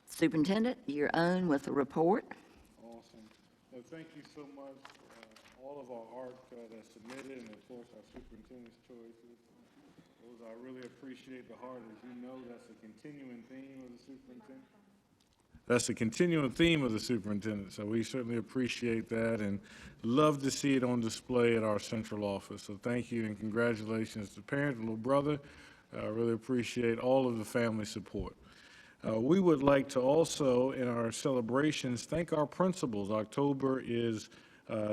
Superintendent, you're on with the report. Awesome. Well, thank you so much, all of our art that submitted, and of course our superintendent's choices. Those I really appreciate the heart. As you know, that's a continuing theme of the superintendent. That's a continuing theme of the superintendent, so we certainly appreciate that and love to see it on display at our central office. So thank you and congratulations to parent, little brother. I really appreciate all of the family support. We would like to also, in our celebrations, thank our principals. October is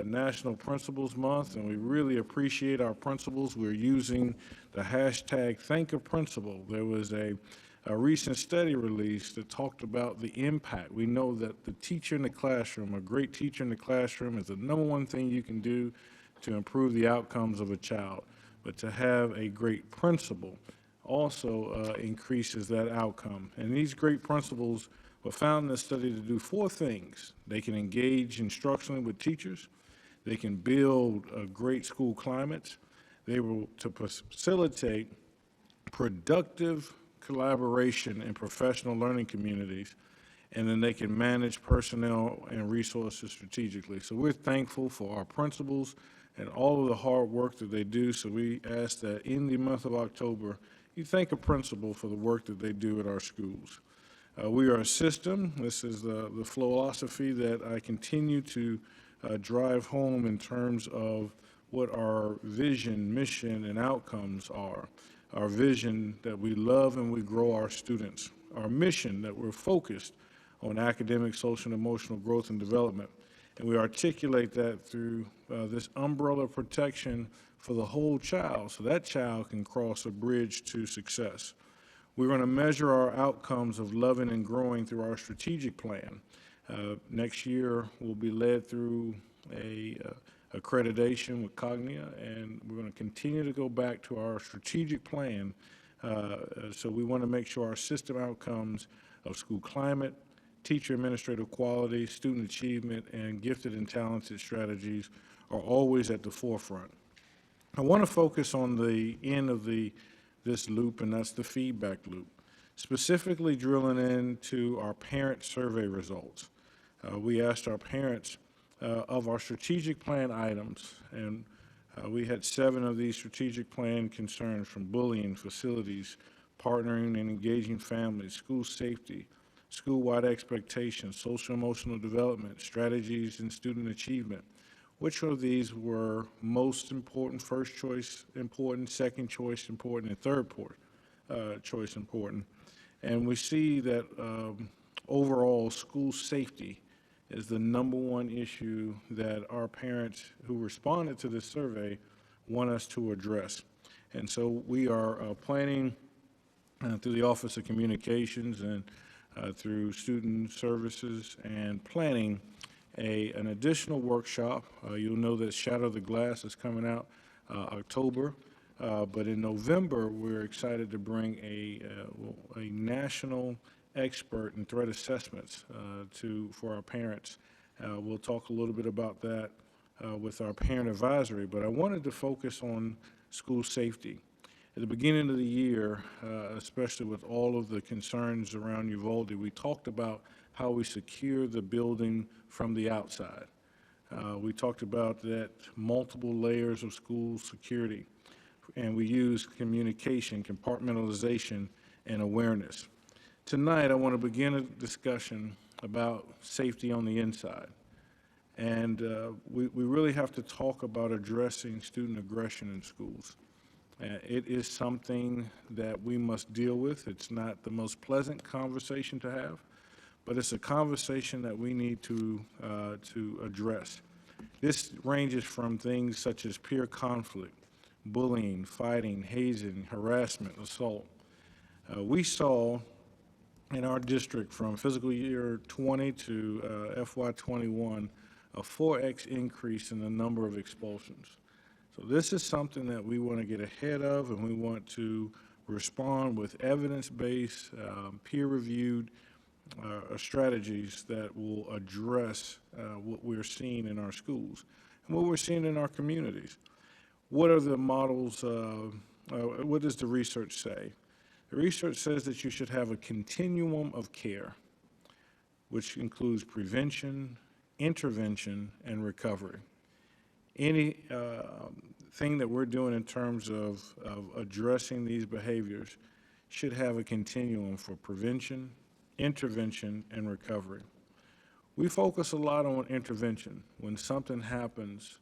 National Principals Month, and we really appreciate our principals. We're using the hashtag #ThankAPrincipal. There was a recent study released that talked about the impact. We know that the teacher in the classroom, a great teacher in the classroom, is the #1 thing you can do to improve the outcomes of a child. But to have a great principal also increases that outcome. And these great principals were found in the study to do 4 things. They can engage instructionally with teachers. They can build a great school climate. They will to facilitate productive collaboration in professional learning communities, and then they can manage personnel and resources strategically. So we're thankful for our principals and all of the hard work that they do. So we ask that in the month of October, you thank a principal for the work that they do at our schools. We are a system. This is the philosophy that I continue to drive home in terms of what our vision, mission, and outcomes are. Our vision that we love and we grow our students. Our mission that we're focused on academic, social, and emotional growth and development. And we articulate that through this umbrella protection for the whole child, so that child can cross a bridge to success. We're going to measure our outcomes of loving and growing through our strategic plan. Next year, we'll be led through a accreditation with Cognia, and we're going to continue to go back to our strategic plan. So we want to make sure our system outcomes of school climate, teacher administrative quality, student achievement, and gifted and talented strategies are always at the forefront. I want to focus on the end of this loop, and that's the feedback loop, specifically drilling into our parent survey results. We asked our parents of our strategic plan items, and we had 7 of these strategic plan concerns, from bullying, facilities, partnering and engaging families, school safety, school-wide expectations, social emotional development, strategies and student achievement. Which of these were most important, first choice important, second choice important, and third choice important? And we see that overall school safety is the #1 issue that our parents who responded to this survey want us to address. And so we are planning through the Office of Communications and through Student Services and planning an additional workshop. You'll know that Shatter the Glass is coming out October, but in November we're excited to bring a national expert in threat assessments for our parents. We'll talk a little bit about that with our parent advisory, but I wanted to focus on school safety. At the beginning of the year, especially with all of the concerns around Uvalde, we talked about how we secure the building from the outside. We talked about that multiple layers of school security, and we use communication, compartmentalization, and awareness. Tonight, I want to begin a discussion about safety on the inside. And we really have to talk about addressing student aggression in schools. It is something that we must deal with. It's not the most pleasant conversation to have, but it's a conversation that we need to address. This ranges from things such as peer conflict, bullying, fighting, hazing, harassment, assault. We saw in our district from fiscal year 20 to FY 21 a 4x increase in the number of expulsions. So this is something that we want to get ahead of, and we want to respond with evidence-based, peer-reviewed strategies that will address what we're seeing in our schools and what we're seeing in our communities. What are the models? What does the research say? The research says that you should have a continuum of care, which includes prevention, intervention, and recovery. Any thing that we're doing in terms of addressing these behaviors should have a continuum for prevention, intervention, and recovery. We focus a lot on intervention. When something happens,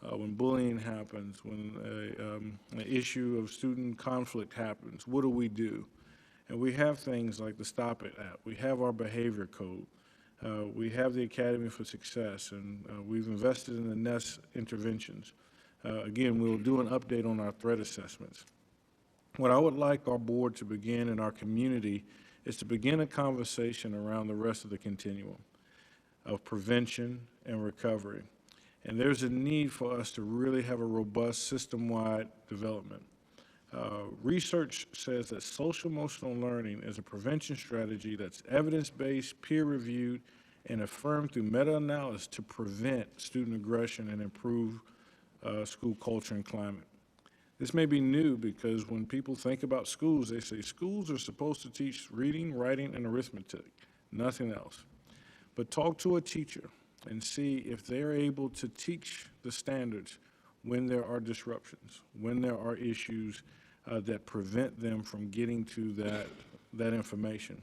when bullying happens, when an issue of student conflict happens, what do? And we have things like the Stop It app. We have our behavior code. We have the Academy for Success, and we've invested in the NEST interventions. Again, we'll do an update on our threat assessments. What I would like our board to begin in our community is to begin a conversation around the rest of the continuum of prevention and recovery. And there's a need for us to really have a robust system-wide development. Research says that social-emotional learning is a prevention strategy that's evidence-based, peer-reviewed, and affirmed through meta-analysis to prevent student aggression and improve school culture and climate. This may be new because when people think about schools, they say schools are supposed to teach reading, writing, and arithmetic, nothing else. But talk to a teacher and see if they're able to teach the standards when there are disruptions, when there are issues that prevent them from getting to that information.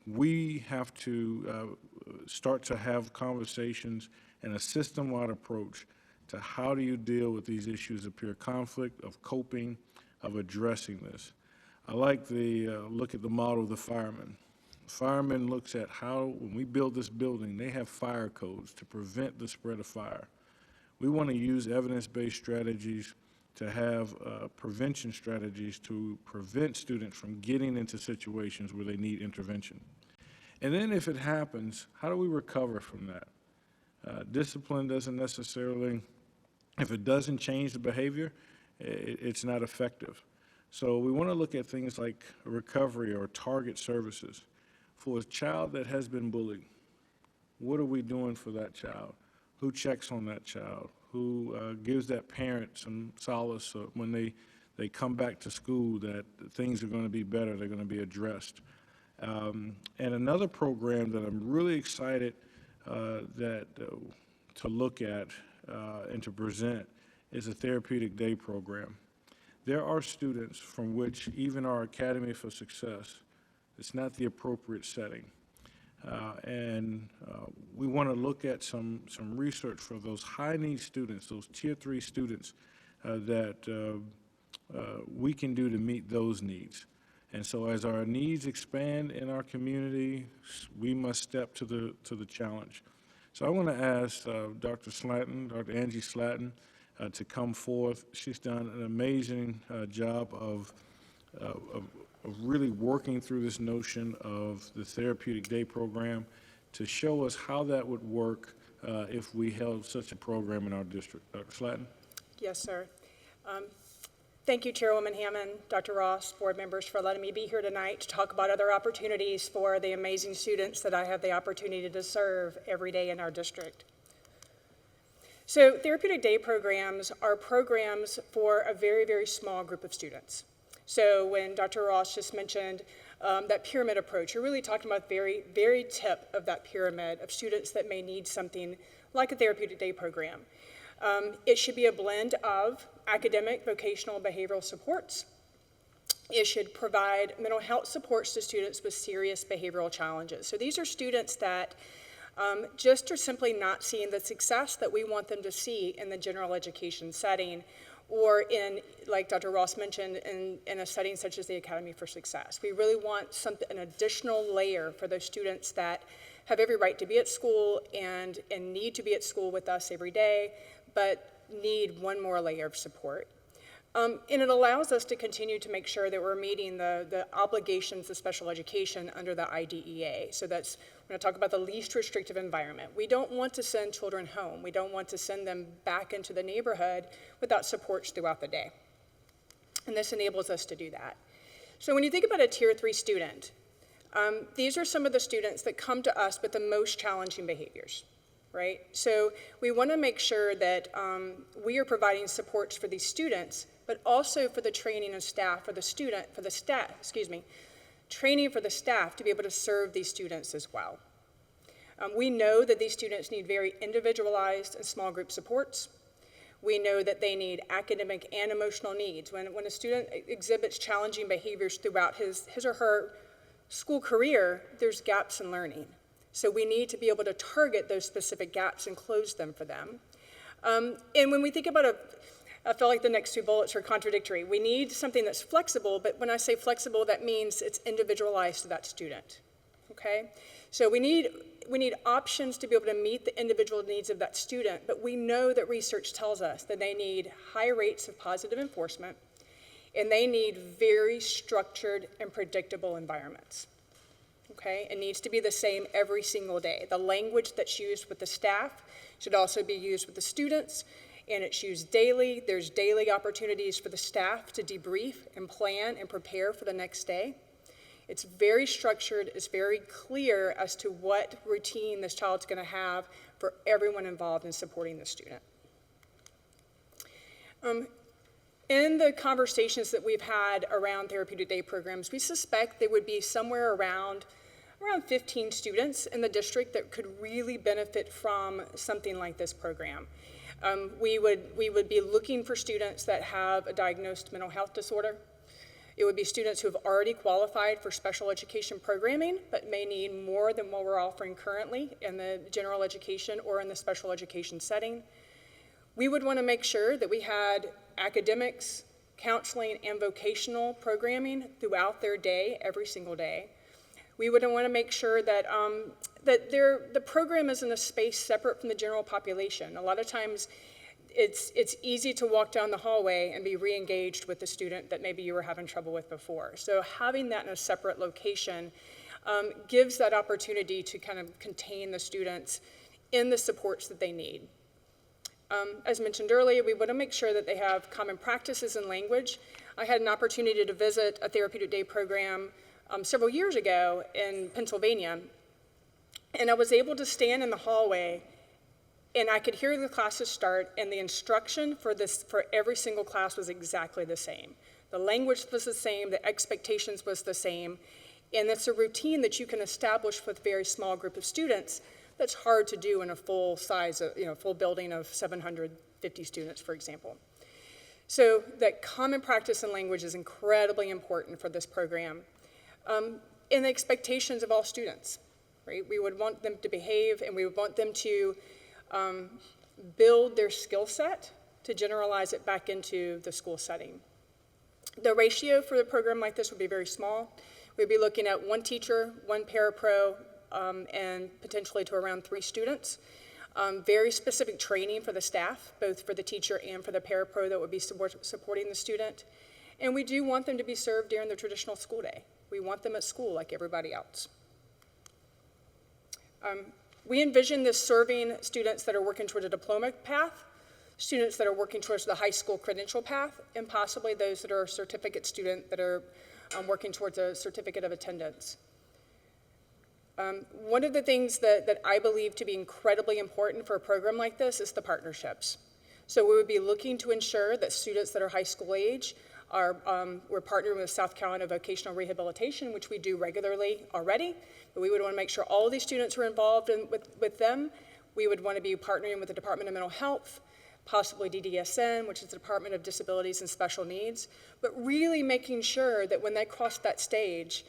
We have to start to have conversations and a system-wide approach to how do you deal with these issues of peer conflict, of coping, of addressing this. I like the look at the model of the fireman. The fireman looks at how, when we build this building, they have fire codes to prevent the spread of fire. We want to use evidence-based strategies to have prevention strategies to prevent students from getting into situations where they need intervention. And then if it happens, how do we recover from that? Discipline doesn't necessarily, if it doesn't change the behavior, it's not effective. So we want to look at things like recovery or target services. For a child that has been bullied, what are we doing for that child? Who checks on that child? Who gives that parent some solace when they come back to school that things are going to be better, they're going to be addressed. And another program that I'm really excited to look at and to present is a Therapeutic Day Program. There are students from which even our Academy for Success, it's not the appropriate setting. We want to look at some research for those high-need students, those Tier 3 students that we can do to meet those needs. And so as our needs expand in our community, we must step to the challenge. So I want to ask Dr. Slatton, Dr. Angie Slatton, to come forth. She's done an amazing job of really working through this notion of the Therapeutic Day Program to show us how that would work if we held such a program in our district. Dr. Slatton? Yes, sir. Thank you, Chairwoman Hammond, Dr. Ross, board members, for letting me be here tonight to talk about other opportunities for the amazing students that I have the opportunity to serve every day in our district. So Therapeutic Day Programs are programs for a very, very small group of students. So when Dr. Ross just mentioned that pyramid approach, you're really talking about the very, very tip of that pyramid of students that may need something like a Therapeutic Day Program. It should be a blend of academic, vocational, behavioral supports. It should provide mental health supports to students with serious behavioral challenges. So these are students that just are simply not seeing the success that we want them to see in the general education setting, or in, like Dr. Ross mentioned, in a setting such as the Academy for Success. We really want an additional layer for those students that have every right to be at school and need to be at school with us every day, but need one more layer of support. And it allows us to continue to make sure that we're meeting the obligations of special education under the IDEA. So that's, we're going to talk about the least restrictive environment. We don't want to send children home. We don't want to send them back into the neighborhood without supports throughout the day. And this enables us to do that. So when you think about a Tier 3 student, these are some of the students that come to us with the most challenging behaviors, right? So we want to make sure that we are providing supports for these students but also for the training of staff, training for the staff to be able to serve these students as well. We know that these students need very individualized and small group supports. We know that they need academic and emotional needs. When a student exhibits challenging behaviors throughout his or her school career, there's gaps in learning. So we need to be able to target those specific gaps and close them for them. And when we think about I feel like the next two bullets are contradictory. We need something that's flexible, but when I say flexible, that means it's individualized to that student, okay? So we need options to be able to meet the individual needs of that student, but we know that research tells us that they need high rates of positive enforcement, and they need very structured and predictable environments, okay? It needs to be the same every single day. The language that's used with the staff should also be used with the students, and it's used daily. There's daily opportunities for the staff to debrief and plan and prepare for the next day. It's very structured, it's very clear as to what routine this child's gonna have for everyone involved in supporting the student. In the conversations that we've had around Therapeutic Day programs, we suspect there would be somewhere around 15 students in the district that could really benefit from something like this program. We would be looking for students that have a diagnosed mental health disorder. It would be students who have already qualified for special education programming, but may need more than what we're offering currently in the general education or in the special education setting. We would want to make sure that we had academics, counseling, and vocational programming throughout their day, every single day. We would want to make sure that the program is in a space separate from the general population. A lot of times it's easy to walk down the hallway and be re-engaged with the student that maybe you were having trouble with before. So having that in a separate location gives that opportunity to kind of contain the students in the supports that they need. As mentioned earlier, we want to make sure that they have common practices and language. I had an opportunity to visit a Therapeutic Day program several years ago in Pennsylvania, and I was able to stand in the hallway and I could hear the classes start, and the instruction for every single class was exactly the same. The language was the same, the expectations was the same, and it's a routine that you can establish with a very small group of students that's hard to do in a full size, full building of 750 students, for example. So that common practice and language is incredibly important for this program. And the expectations of all students, right? We would want them to behave, and we would want them to build their skill set to generalize it back into the school setting. The ratio for a program like this would be very small. We'd be looking at one teacher, one parapro, and potentially to around 3 students. Very specific training for the staff, both for the teacher and for the parapro that would be supporting the student. And we do want them to be served during the traditional school day. We want them at school like everybody else. We envision this serving students that are working toward a diploma path, students that are working towards the high school credential path, and possibly those that are a certificate student that are working towards a certificate of attendance. One of the things that I believe to be incredibly important for a program like this is the partnerships. So we would be looking to ensure that students that are high school age we're partnering with South Carolina Vocational Rehabilitation, which we do regularly already, but we would want to make sure all of these students are involved with them. We would want to be partnering with the Department of Mental Health, possibly DDSN, which is the Department of Disabilities and Special Needs, but really making sure that when they cross that stage,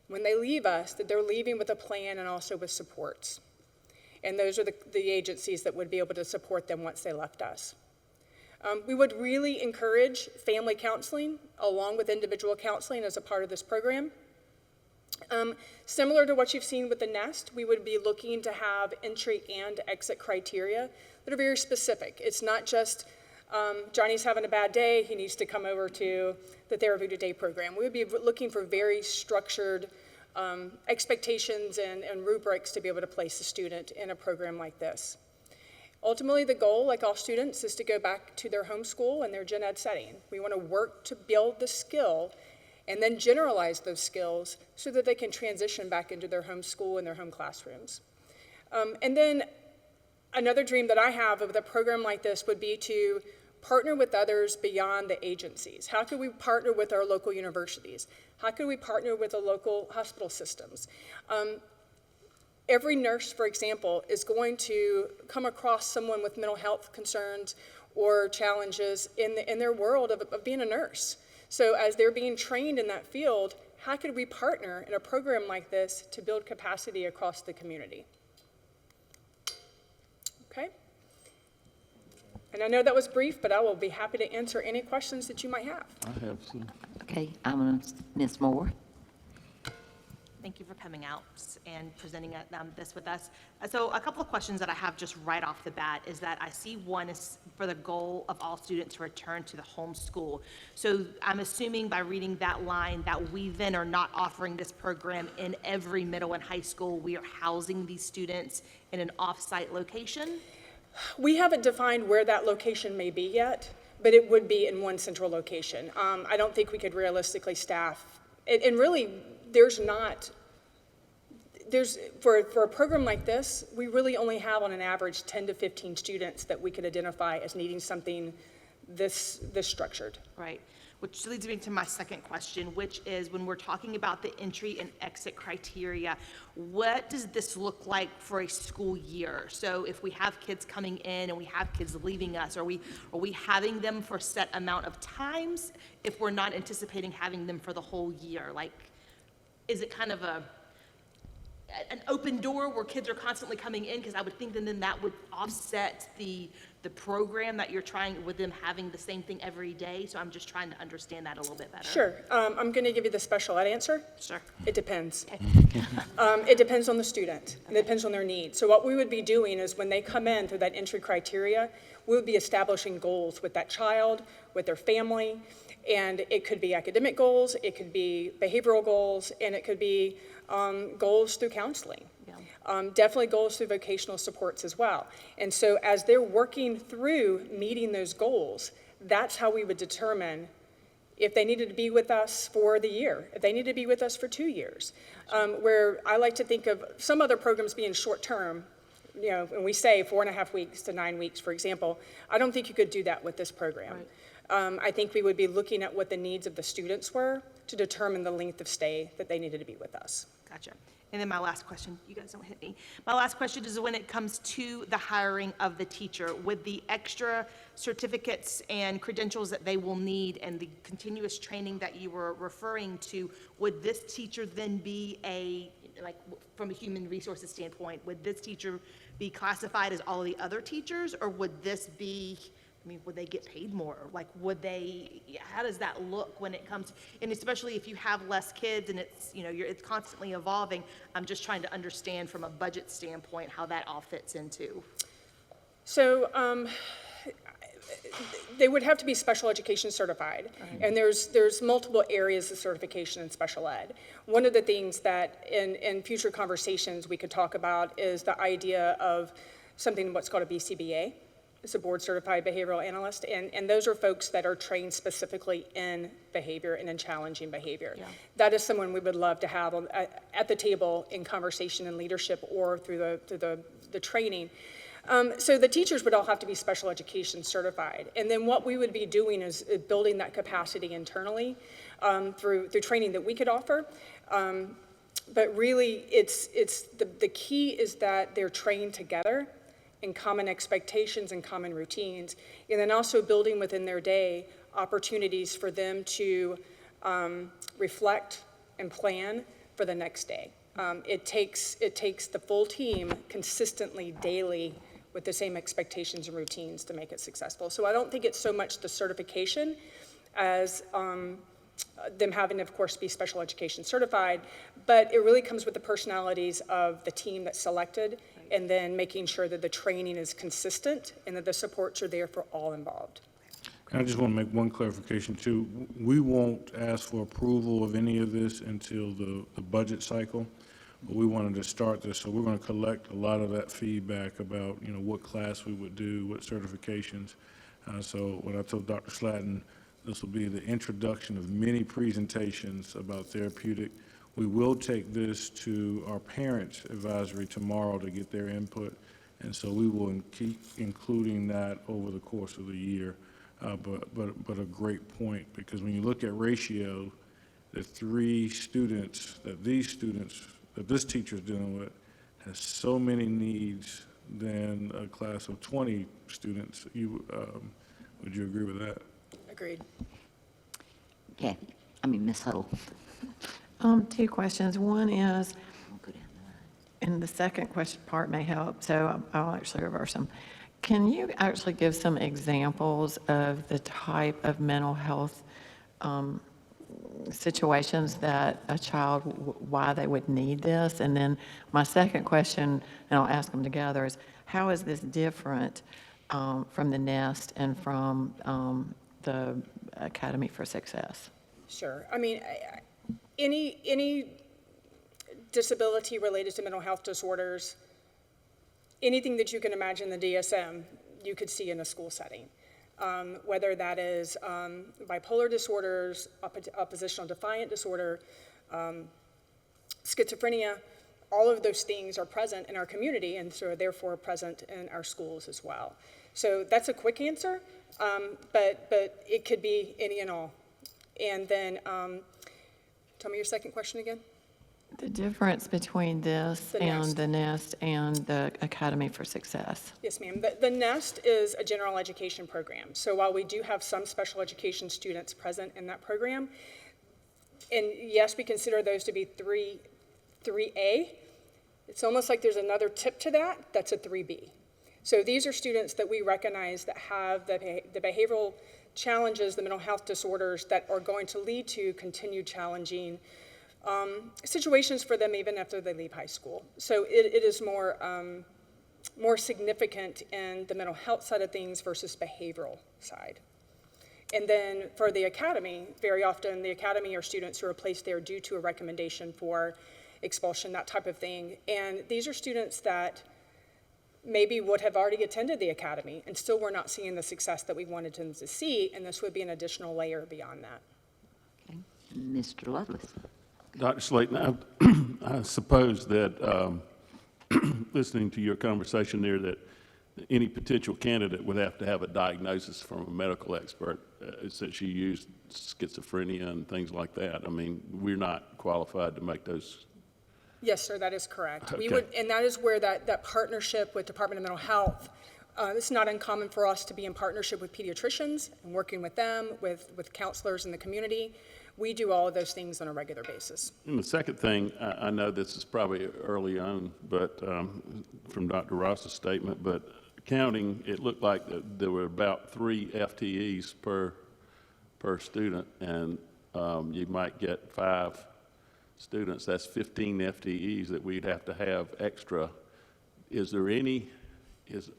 when they leave us, that they're leaving with a plan and also with supports. And those are the agencies that would be able to support them once they left us. We would really encourage family counseling along with individual counseling as a part of this program. Similar to what you've seen with the NEST, we would be looking to have entry and exit criteria that are very specific. It's not just Johnny's having a bad day, he needs to come over to the Therapeutic Day program. We would be looking for very structured expectations and rubrics to be able to place a student in a program like this. Ultimately, the goal, like all students, is to go back to their home school and their gen ed setting. We want to work to build the skill and then generalize those skills so that they can transition back into their home school and their home classrooms. And then another dream that I have of a program like this would be to partner with others beyond the agencies? How could we partner with our local universities? How could we partner with the local hospital systems? Every nurse, for example, is going to come across someone with mental health concerns or challenges in their world of being a nurse. So as they're being trained in that field, how could we partner in a program like this to build capacity across the community? Okay? And I know that was brief, but I will be happy to answer any questions that you might have. I have some. Okay, Ms. Moore. Thank you for coming out and presenting this with us. So a couple of questions that I have just right off the bat is that I see one is for the goal of all students to return to the home school. So I'm assuming by reading that line that we then are not offering this program in every middle and high school. We are housing these students in an off-site location. We haven't defined where that location may be yet, but it would be in one central location. I don't think we could realistically staff, and really, for a program like this, we really only have on an average 10 to 15 students that we could identify as needing something this structured. Right, which leads me to my second question, which is when we're talking about the entry and exit criteria, what does this look like for a school year? So if we have kids coming in and we have kids leaving us, are we having them for a set amount of times if we're not anticipating having them for the whole year? Like, is it kind of an open door where kids are constantly coming in? Because I would think that then that would offset the program that you're trying with them having the same thing every day. So I'm just trying to understand that a little bit better. Sure. I'm going to give you the special ed answer. Sure. It depends. It depends on the student. It depends on their needs. So what we would be doing is when they come in through that entry criteria, we would be establishing goals with that child, with their family, and it could be academic goals, it could be behavioral goals, and it could be goals through counseling. Yeah. Definitely goals through vocational supports as well. And so as they're working through meeting those goals, that's how we would determine if they needed to be with us for the year, if they need to be with us for 2 years. Where I like to think of some other programs being short-term, you know, and we say 4.5 weeks to 9 weeks, for example. I don't think you could do that with this program. Right. I think we would be looking at what the needs of the students were to determine the length of stay that they needed to be with us. Gotcha. And then my last question, you guys don't hit me. My last question is when it comes to the hiring of the teacher, with the extra certificates and credentials that they will need and the continuous training that you were referring to, would this teacher then be like from a human resources standpoint, would this teacher be classified as all of the other teachers, or would this be, I mean, would they get paid more? Like, how does that look when it comes, and especially if you have less kids and it's, you know, it's constantly evolving. I'm just trying to understand from a budget standpoint how that all fits into. So they would have to be special education certified, and there's multiple areas of certification in special ed. One of the things that in future conversations we could talk about is the idea of something what's called a Bcba. It's a board certified behavioral analyst, and those are folks that are trained specifically in behavior and in challenging behavior. Yeah. That is someone we would love to have at the table in conversation and leadership or through the training. So the teachers would all have to be special education certified. And then what we would be doing is building that capacity internally through training that we could offer. But really, it's the key is that they're trained together in common expectations and common routines, and then also building within their day opportunities for them to reflect and plan for the next day. It takes the full team consistently, daily, with the same expectations and routines to make it successful. So I don't think it's so much the certification as them having to, of course, be special education certified, but it really comes with the personalities of the team that's selected, and then making sure that the training is consistent and that the supports are there for all involved. I just want to make one clarification too. We won't ask for approval of any of this until the budget cycle, but we wanted to start this, so we're going to collect a lot of that feedback about, you know, what class we would do, what certifications. So when I told Dr. Slatton, this will be the introduction of many presentations about therapeutic. We will take this to our parents' advisory tomorrow to get their input, and so we will keep including that over the course of the year. but a great point, because when you look at ratio, the 3 students that this teacher's dealing with has so many needs than a class of 20 students. Would you agree with that? Agreed. Ms. Huddle. 2 questions. One is, We'll go down the line. and the second question part may help, so I'll actually reverse them. Can you actually give some examples of the type of mental health situations that a child, why they would need this? And then my second question, and I'll ask them together, is how is this different from the NEST and from the Academy for Success? Sure. I mean, any disability related to mental health disorders, anything that you can imagine in the DSM, you could see in a school setting. Whether that is bipolar disorders, oppositional defiant disorder, schizophrenia, all of those things are present in our community and so are therefore present in our schools as well. So that's a quick answer, but it could be any and all. And then, tell me your second question again. The difference between this The and NEST. the NEST and the Academy for Success. Yes, ma'am. The NEST is a general education program. So while we do have some special education students present in that program, and yes, we consider those to be 3A, it's almost like there's another tip to that, that's a 3B. So these are students that we recognize that have the behavioral challenges, the mental health disorders that are going to lead to continued challenging situations for them even after they leave high school. So it is more significant in the mental health side of things versus behavioral side. And then for the academy, very often the academy are students who are placed there due to a recommendation for expulsion, that type of thing. And these are students that maybe would have already attended the academy and still were not seeing the success that we wanted them to see, and this would be an additional layer beyond that. Okay. Mr. Lovelace. Dr. Slayton, I suppose that listening to your conversation there, that any potential candidate would have to have a diagnosis from a medical expert, since you used schizophrenia and things like that. I mean, we're not qualified to make those. Yes, sir, that is correct. We Okay. would, and that is where that partnership with Department of Mental Health, it's not uncommon for us to be in partnership with pediatricians and working with them, with counselors in the community. We do all of those things on a regular basis. And the second thing, I know this is probably early on, but from Dr. Ross's statement, but counting, it looked like there were about 3 FTEs per student, and you might get 5 students. That's 15 FTEs that we'd have to have extra. Is there any,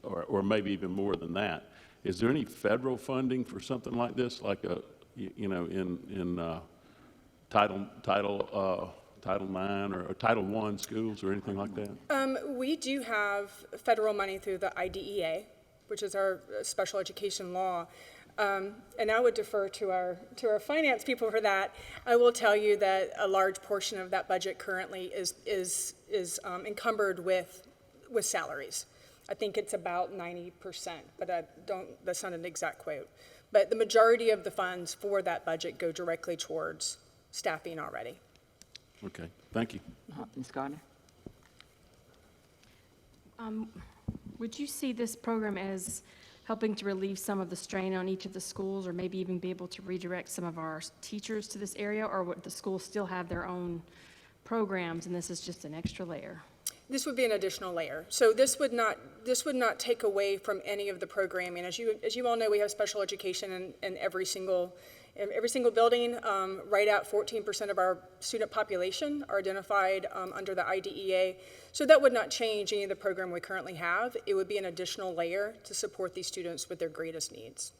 or maybe even more than that, is there any federal funding for something like this, like in Title IX or Title I schools or anything like that? We do have federal money through the IDEA, which is our special education law. And I would defer to our finance people for that. I will tell you that a large portion of that budget currently is encumbered with salaries. I think it's about 90%, but that's not an exact quote. But the majority of the funds for that budget go directly towards staffing already. Okay, thank you. Ms. Gardner. Would you see this program as helping to relieve some of the strain on each of the schools, or maybe even be able to redirect some of our teachers to this area, or would the schools still have their own programs and this is just an extra layer? This would be an additional layer. So this would not take away from any of the programming. As you all know, we have special education in every single building. Right at 14% of our student population are identified under the IDEA. So that would not change any of the program we currently have. It would be an additional layer to support these students with their greatest needs.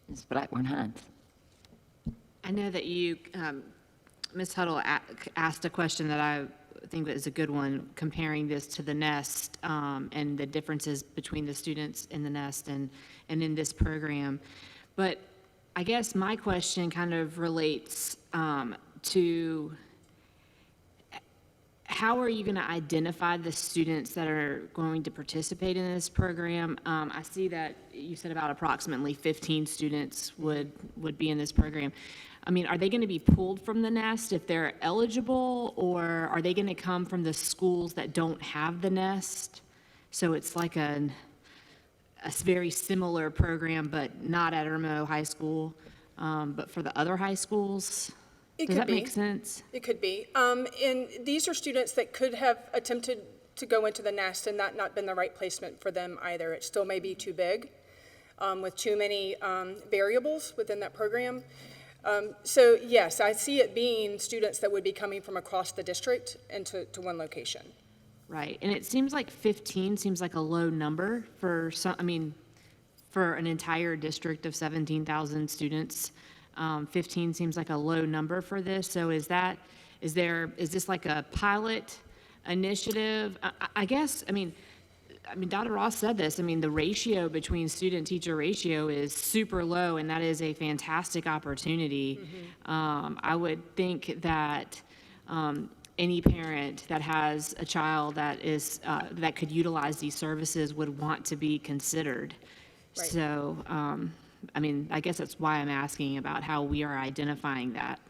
Ms. Blackburn-Hines. I know that you, Ms. Huddle asked a question that I think that is a good one, comparing this to the NEST and the differences between the students in the NEST and in this program. But I guess my question kind of relates to how are you going to identify the students that are going to participate in this program? I see that you said about approximately 15 students would be in this program. I mean, are they going to be pulled from the nest if they're eligible, or are they going to come from the schools that don't have the nest? So it's like a very similar program, but not at Irmo High School, but for the other high schools? It Does could that be. make sense? It could be. And these are students that could have attempted to go into the nest and that not been the right placement for them either. It still may be too big, with too many variables within that program. So yes, I see it being students that would be coming from across the district into one location. Right, and it seems like 15 seems like a low number for some, I mean, for an entire district of 17,000 students. 15 seems like a low number for this, so is this like a pilot initiative? I guess, I mean, Dr. Ross said this, I mean, the ratio between student-teacher ratio is super low, and that is a fantastic opportunity. I would think that any parent that has a child that is, that could utilize these services would want to be considered. Right. So, I mean, I guess that's why I'm asking about how we are identifying that.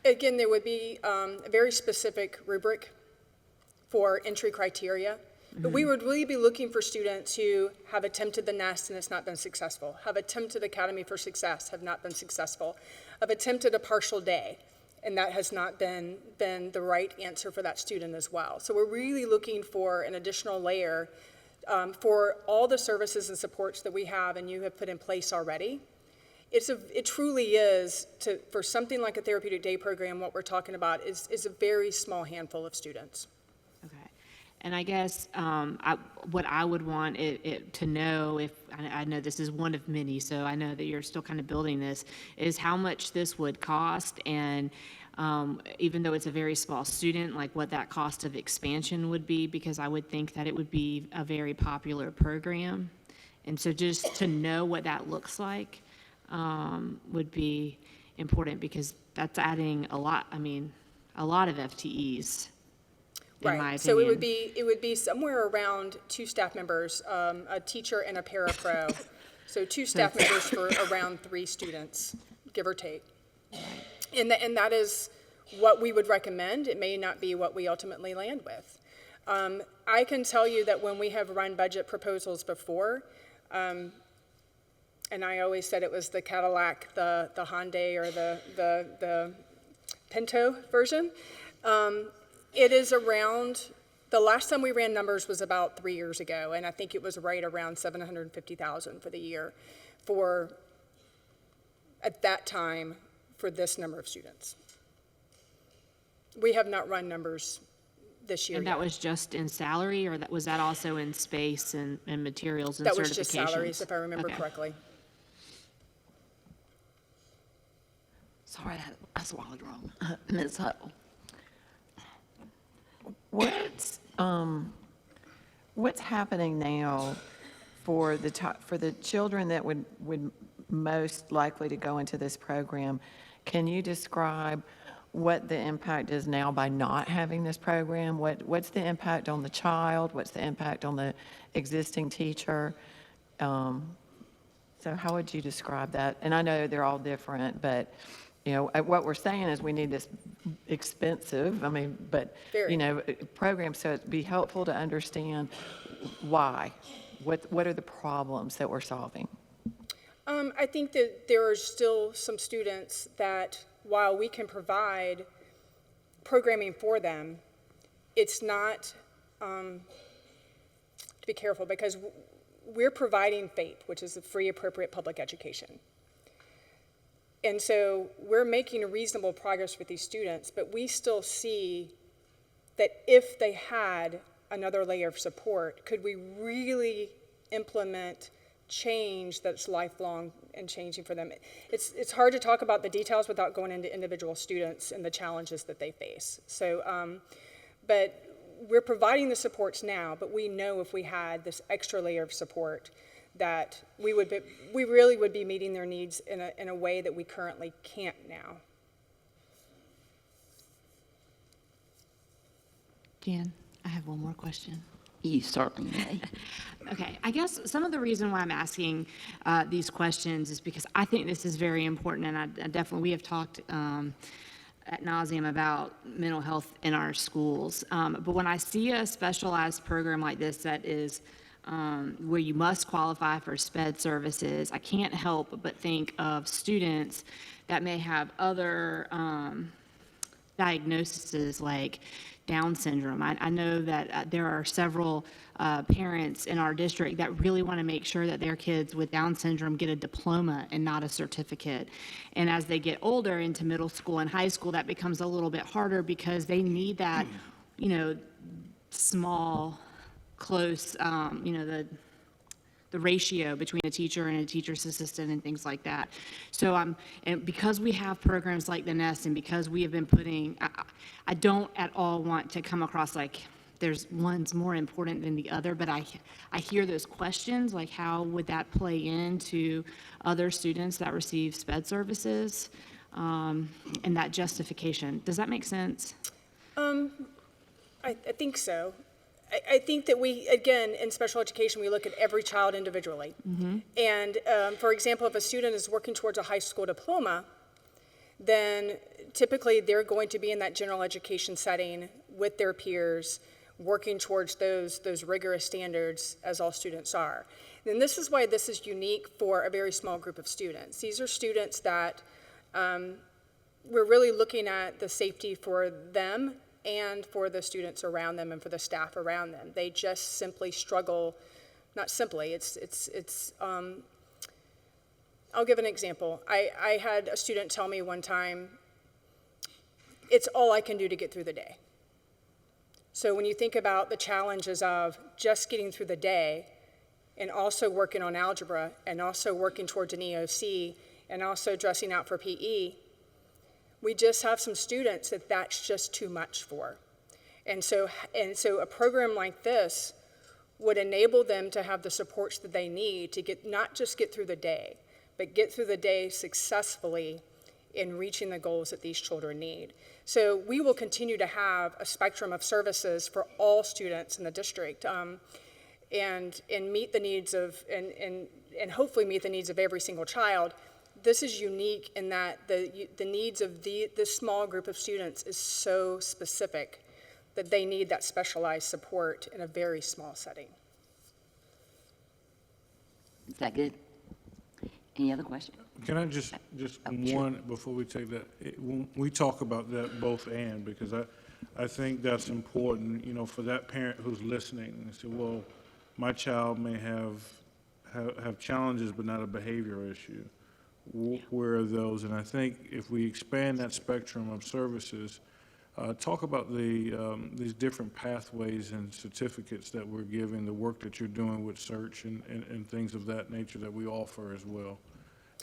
Again, there would be a very specific rubric for entry criteria. But we would really be looking for students who have attempted the nest and it's not been successful, have attempted Academy for Success, have not been successful, have attempted a partial day, and that has not been the right answer for that student as well. So we're really looking for an additional layer for all the services and supports that we have and you have put in place already. It truly is, for something like a Therapeutic Day Program, what we're talking about is a very small handful of students. Okay. And I guess what I would want it to know, if I know this is one of many, so I know that you're still kind of building this, is how much this would cost, and even though it's a very small student, like what that cost of expansion would be, because I would think that it would be a very popular program. And so just to know what that looks like would be important, because that's adding a lot, I mean, a lot of FTEs. In my opinion. So it would be somewhere around 2 staff members, a teacher and a para-pro. So 2 staff members for around 3 students, give or take. And that is what we would recommend. It may not be what we ultimately land with. I can tell you that when we have run budget proposals before, and I always said it was the Cadillac, the Hyundai, or the Pinto version, it is around, the last time we ran numbers was about 3 years ago, and I think it was right around $750,000 for the year at that time, for this number of students. We have not run numbers this year And yet. that was just in salary, or was that also in space and materials and certifications? That was just salaries, if I remember Okay. correctly. Sorry, I swallowed wrong. Ms. Huddle. What's happening now for the children that would most likely to go into this program? Can you describe what the impact is now by not having this program? What's the impact on the child? What's the impact on the existing teacher? So how would you describe that? And I know they're all different, but, you know, what we're saying is we need this expensive, I mean, but, Very. you know, program, so it'd be helpful to understand why. What are the problems that we're solving? I think that there are still some students that, while we can provide programming for them, it's not, to be careful, because we're providing FAPE, which is a free appropriate public education. And so we're making reasonable progress with these students, but we still see that if they had another layer of support, could we really implement change that's lifelong and changing for them? It's hard to talk about the details without going into individual students and the challenges that they face. So, but we're providing the supports now, but we know if we had this extra layer of support that we really would be meeting their needs in a way that we currently can't now. Jan, I have one more question. You certainly may. Okay, I guess some of the reason why I'm asking these questions is because I think this is very important, and I definitely, we have talked ad nauseum about mental health in our schools. But when I see a specialized program like this that is where you must qualify for SPED services, I can't help but think of students that may have other diagnoses like Down syndrome. I know that there are several parents in our district that really want to make sure that their kids with Down syndrome get a diploma and not a certificate. And as they get older into middle school and high school, that becomes a little bit harder because they need that, small, close, the ratio between a teacher and a teacher's assistant and things like that. So and because we have programs like the NEST and because we have been putting, I don't at all want to come across like there's one's more important than the other, but I hear those questions, like how would that play into other students that receive SPED services, and that justification. Does that make sense? I think so. I think that we, again, in special education, we look at every child individually. And for example, if a student is working towards a high school diploma, then typically they're going to be in that general education setting with their peers, working towards those rigorous standards as all students are. And this is why this is unique for a very small group of students. These are students that we're really looking at the safety for them and for the students around them and for the staff around them. They just simply struggle, not simply, I'll give an example. I had a student tell me one time, it's all I can do to get through the day. So when you think about the challenges of just getting through the day and also working on algebra and also working towards an EOC and also dressing out for PE, we just have some students that that's just too much for. And so a program like this would enable them to have the supports that they need to not just get through the day, but get through the day successfully in reaching the goals that these children need. So we will continue to have a spectrum of services for all students in the district, and meet the needs of, and hopefully meet the needs of every single child. This is unique in that the needs of this small group of students is so specific that they need that specialized support in a very small setting. Is that good? Any other questions? Can I just one, before we take that, when we talk about that both and, because I think that's important, for that parent who's listening and say, well, my child may have challenges but not a behavior issue. Where are those? And I think if we expand that spectrum of services, talk about these different pathways and certificates that we're giving, the work that you're doing with search and things of that nature that we offer as well.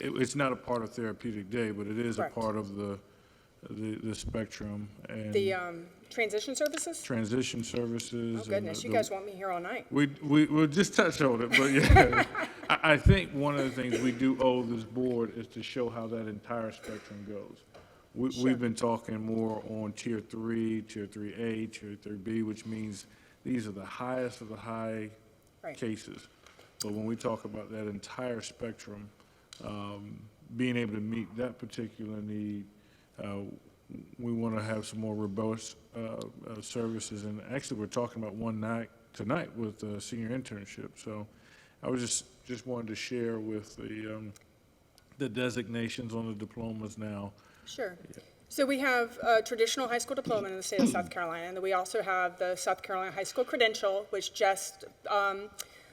It's not a part of Therapeutic Day, but it is Correct. a part of the spectrum. And The transition services? transition services. Oh goodness, you guys want me here all night. We'll just touch on it, but yeah. I think one of the things we do owe this board is to show how that entire spectrum goes. We've been talking more on Tier 3, Tier 3A, Tier 3B, which means these are the highest of the high Right. cases. But when we talk about that entire spectrum, being able to meet that particular need, we want to have some more robust services. And actually, we're talking about one night tonight with the senior internship. So I was just wanted to share with the designations on the diplomas now. Sure. So we have a traditional high school diploma in the state of South Carolina, and then we also have the South Carolina High School Credential, which just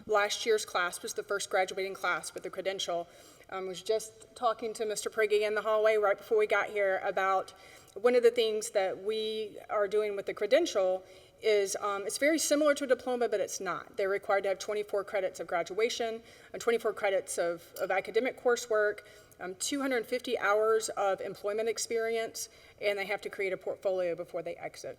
last year's class was the first graduating class with the credential. I was just talking to Mr. Prigge in the hallway right before we got here about one of the things that we are doing with the credential is it's very similar to a diploma, but it's not. They're required to have 24 credits of graduation and 24 credits of academic coursework, 250 hours of employment experience, and they have to create a portfolio before they exit.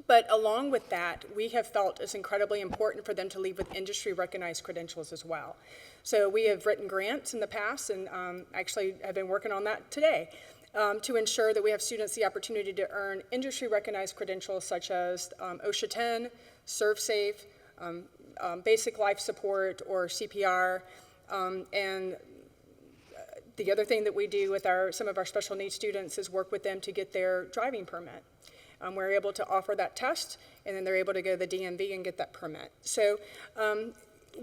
But along with that, we have felt it's incredibly important for them to leave with industry-recognized credentials as well. So we have written grants in the past and actually have been working on that today to ensure that we have students the opportunity to earn industry-recognized credentials such as OSHA 10, ServSafe, basic life support or CPR, and the other thing that we do with some of our special needs students is work with them to get their driving permit. We're able to offer that test, and then they're able to go to the DMV and get that permit. So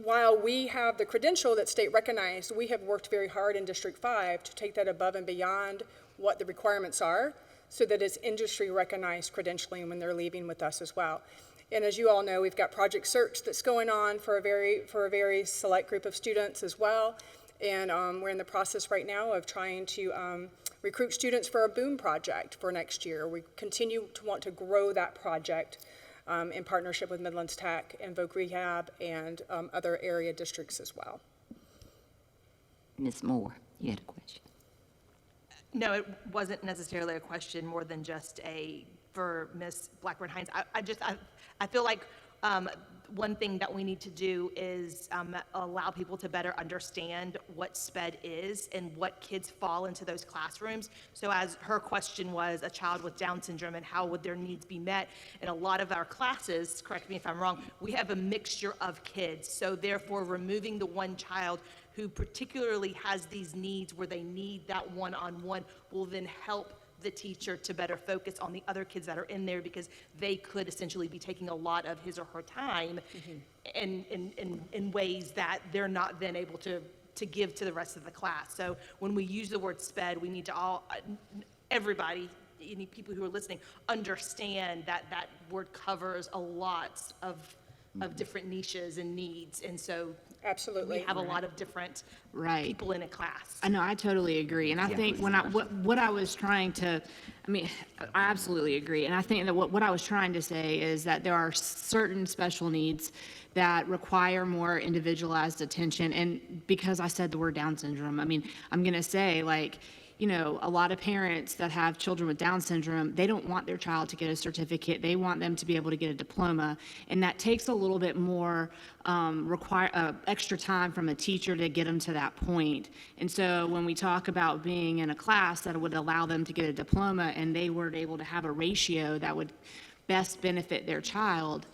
while we have the credential that's state recognized, we have worked very hard in District 5 to take that above and beyond what the requirements are so that it's industry recognized credentialing when they're leaving with us as well. And as you all know, we've got Project Search that's going on for a very select group of students as well. And we're in the process right now of trying to recruit students for a BOOM project for next year. We continue to want to grow that project in partnership with Midlands Tech and Voc Rehab and other area districts as well. Ms. Moore, you had a question. No, it wasn't necessarily a question more than just for Ms. Blackburn-Hines. I feel like one thing that we need to do is allow people to better understand what SPED is and what kids fall into those classrooms. So as her question was, a child with Down syndrome and how would their needs be met? In a lot of our classes, correct me if I'm wrong, we have a mixture of kids. So therefore, removing the one child who particularly has these needs where they need that one-on-one will then help the teacher to better focus on the other kids that are in there because they could essentially be taking a lot of his or her time in ways that they're not then able to give to the rest of the class. So when we use the word SPED, we need to everybody, any people who are listening, understand that that word covers a lot of different niches and needs. And so Absolutely. we have a lot of different people in a class. I know, I totally agree. And I think what I was trying to, I absolutely agree. And I think that what I was trying to say is that there are certain special needs that require more individualized attention. And because I said the word Down syndrome, I'm going to say, a lot of parents that have children with Down syndrome, they don't want their child to get a certificate. They want them to be able to get a diploma. And that takes a little bit more extra time from a teacher to get them to that point. And so when we talk about being in a class that would allow them to get a diploma and they weren't able to have a ratio that would best benefit their child,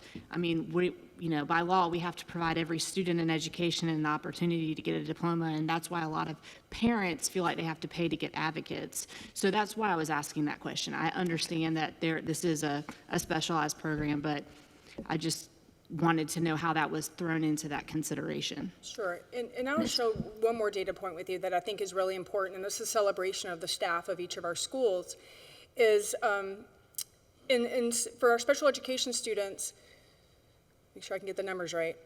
by law, we have to provide every student an education and an opportunity to get a diploma, and that's why a lot of parents feel like they have to pay to get advocates. So that's why I was asking that question. I understand that this is a specialized program, but I just wanted to know how that was thrown into that consideration. Sure, and I'll show one more data point with you that I think is really important, and this is a celebration of the staff of each of our schools, is for our special education students, make sure I can get the numbers right,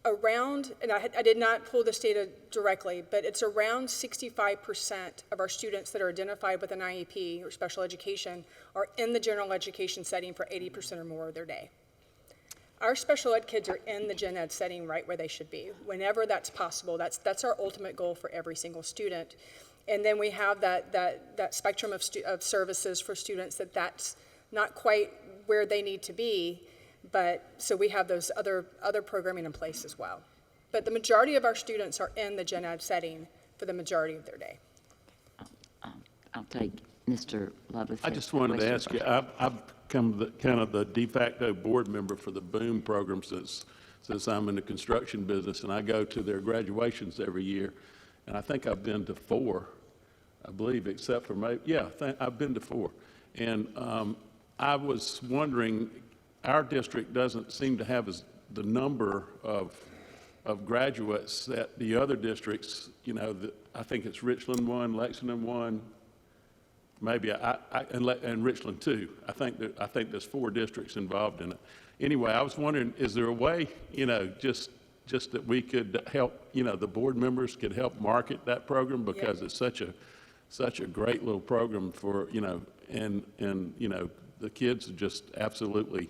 around, and I did not pull this data directly, but it's around 65% of our students that are identified with an IEP or special education are in the general education setting for 80% or more of their day. Our special ed kids are in the gen ed setting right where they should be. Whenever that's possible, that's our ultimate goal for every single student. And then we have that spectrum of services for students that's not quite where they need to be, but so we have those other programming in place as well. But the majority of our students are in the gen ed setting for the majority of their day. I'll take Mr. Lovelace. I just wanted to ask you, I've become kind of the de facto board member for the BOOM program since I'm in the construction business, and I go to their graduations every year, and I think I've been to 4, I believe, except for I've been to 4. And I was wondering, our district doesn't seem to have the number of graduates that the other districts, I think it's Richland 1, Lexington 1, maybe and Richland 2. I think there's 4 districts involved in it. Anyway, I was wondering, is there a way, just that we could help, the board members could help market that program because it's such a great little program for, and the kids are just absolutely,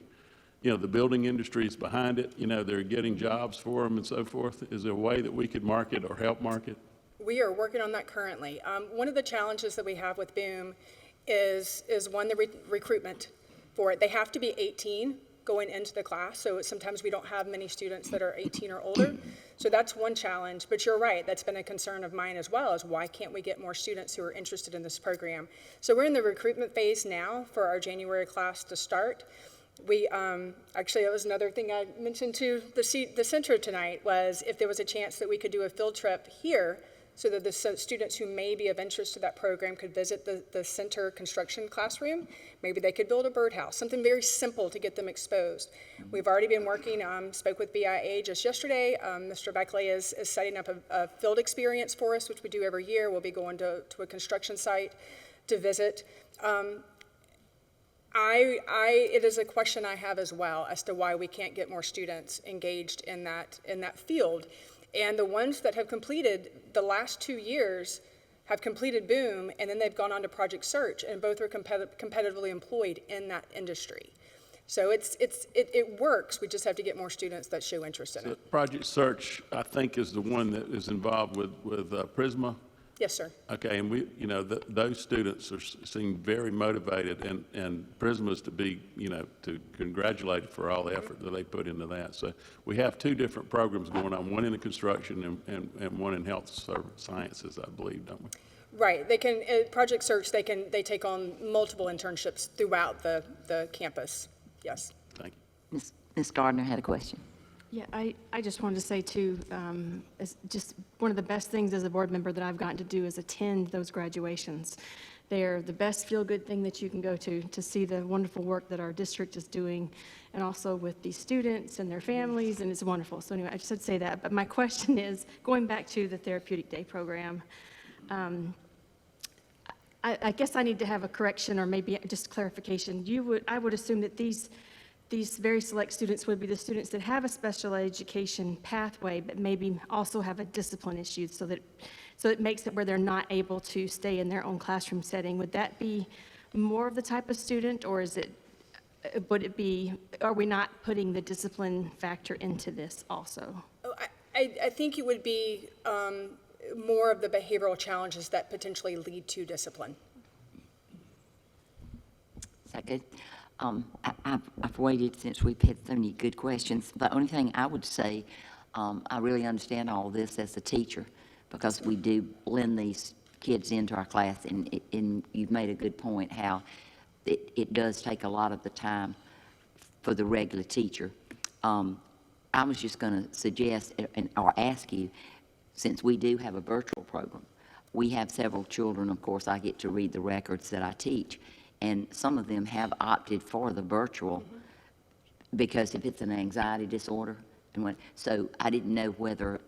the building industry is behind it. They're getting jobs for them and so forth. Is there a way that we could market or help market? We are working on that currently. One of the challenges that we have with BOOM is one, the recruitment for it. They have to be 18 going into the class, so sometimes we don't have many students that are 18 or older. So that's one challenge, but you're right, that's been a concern of mine as well, is why can't we get more students who are interested in this program? So we're in the recruitment phase now for our January class to start. We, actually, that was another thing I mentioned to the center tonight, was if there was a chance that we could do a field trip here so that the students who may be of interest to that program could visit the center construction classroom. Maybe they could build a birdhouse, something very simple to get them exposed. We've already been working, spoke with BIA just yesterday. Mr. Beckley is setting up a field experience for us, which we do every year. We'll be going to a construction site to visit. It is a question I have as well as to why we can't get more students engaged in that field. And the ones that have completed the last 2 years have completed Boom, and then they've gone on to Project Search, and both are competitively employed in that industry. So it works. We just have to get more students that show interest in it. Project Search, I think, is the one that is involved with Prisma. Yes, sir. Okay, and we, those students seem very motivated, and Prisma's to be, to congratulate for all the effort that they put into that. So we have 2 different programs going on, one in the construction and one in health sciences, I believe, don't we? Right. They can, Project Search, they take on multiple internships throughout the campus. Yes. Thank you. Ms. Gardner had a question. Yeah, I just wanted to say too, it's just one of the best things as a board member that I've gotten to do is attend those graduations. They're the best feel-good thing that you can go to see the wonderful work that our district is doing, and also with the students and their families, and it's wonderful. So anyway, I just had to say that. But my question is, going back to the Therapeutic Day Program, I guess I need to have a correction or maybe just clarification. I would assume that these very select students would be the students that have a special education pathway, but maybe also have a discipline issue, so it makes it where they're not able to stay in their own classroom setting. Would that be more of the type of student, or are we not putting the discipline factor into this also? Oh, I think it would be more of the behavioral challenges that potentially lead to discipline. Is that good? I've waited since we've had so many good questions. The only thing I would say, I really understand all this as a teacher, because we do blend these kids into our class, and you've made a good point how it does take a lot of the time for the regular teacher. I was just going to suggest or ask you, since we do have a virtual program, we have several children, of course, I get to read the records that I teach, and some of them have opted for the virtual because if it's an anxiety disorder. So I didn't know whether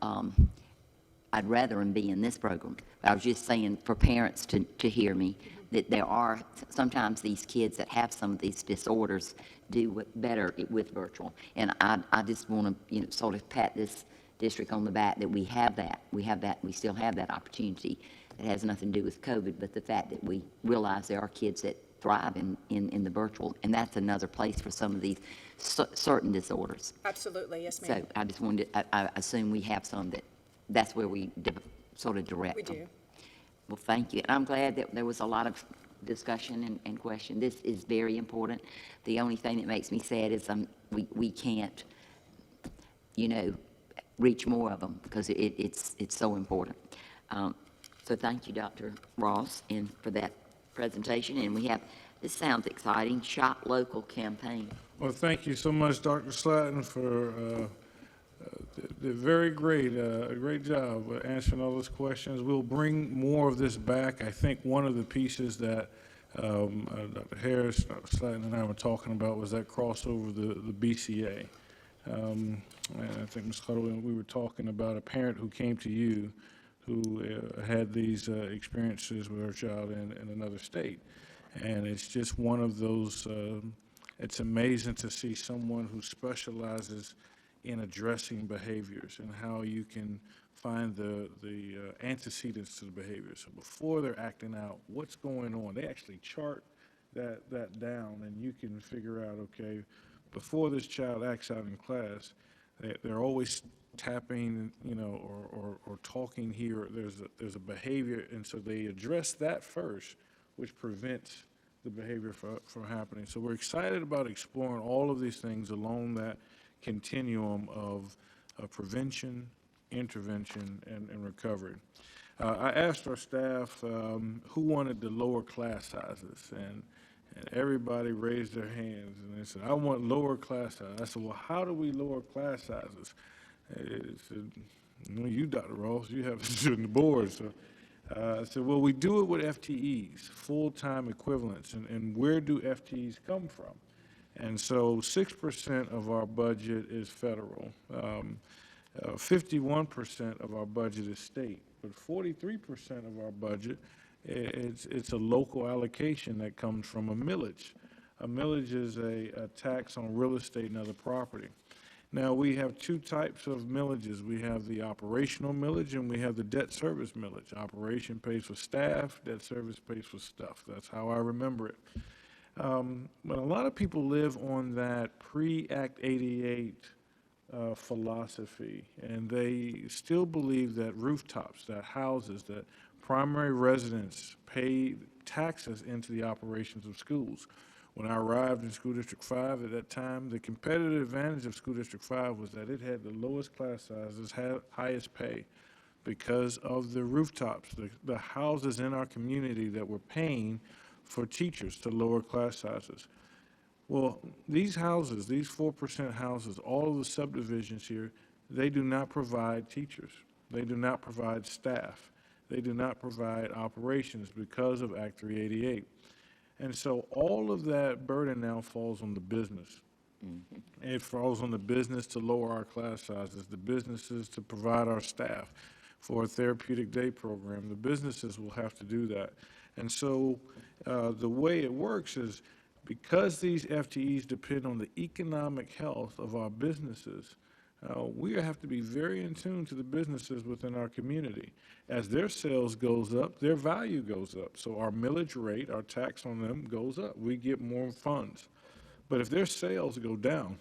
I'd rather them be in this program. But I was just saying for parents to hear me, that there are sometimes these kids that have some of these disorders do better with virtual. And I just want to sort of pat this district on the back that we have that. We still have that opportunity. It has nothing to do with COVID, but the fact that we realize there are kids that thrive in the virtual, and that's another place for some of these certain disorders. Absolutely, yes, ma'am. So I just wanted to, I assume we have some that's where we sort of direct We them. do. Well, thank you. And I'm glad that there was a lot of discussion and question. This is very important. The only thing that makes me sad is we can't, reach more of them because it's so important. So thank you, Dr. Ross, and for that presentation. And we have, this sounds exciting, Shop Local campaign. Well, thank you so much, Dr. Slatton, for the very great, a great job answering all those questions. We'll bring more of this back. I think one of the pieces that Dr. Harris, Dr. Slatton, and I were talking about was that crossover, the Bcba. And I think, Ms. Huddle, we were talking about a parent who came to you who had these experiences with her child in another state. And it's just one of those, it's amazing to see someone who specializes in addressing behaviors and how you can find the antecedents to the behavior. So before they're acting out, what's going on? They actually chart that down, and you can figure out, okay, before this child acts out in class, they're always tapping, or talking here. There's a behavior, and so they address that first, which prevents the behavior from happening. So we're excited about exploring all of these things along that continuum of prevention, intervention and recovery. I asked our staff who wanted the lower class sizes, and everybody raised their hands, and they said, I want lower class sizes. I said, well, how do we lower class sizes? It said, you, Dr. Ross, you have to sit on the board. So I said, well, we do it with FTEs, full-time equivalents, and where do FTEs come from? And so 6% of our budget is federal. 51% of our budget is state, but 43% of our budget, it's a local allocation that comes from a millage. A millage is a tax on real estate and other property. Now, we have two types of millages. We have the operational millage and we have the debt service millage. Operation pays for staff, debt service pays for stuff. That's how I remember it. But a lot of people live on that pre-Act 88 philosophy, and they still believe that rooftops, that houses, that primary residents pay taxes into the operations of schools. When I arrived in School District 5 at that time, the competitive advantage of School District 5 was that it had the lowest class sizes, highest pay, because of the rooftops, the houses in our community that were paying for teachers to lower class sizes. Well, these houses, these 4% houses, all of the subdivisions here, they do not provide teachers. They do not provide staff. They do not provide operations because of Act 388. And so all of that burden now falls on the business. It falls on the business to lower our class sizes, the businesses to provide our staff for a Therapeutic Day Program. The businesses will have to do that. And so the way it works is because these FTEs depend on the economic health of our businesses, we have to be very in tune to the businesses within our community. As their sales goes up, their value goes up. So our millage rate, our tax on them goes up. We get more funds. But if their sales go down,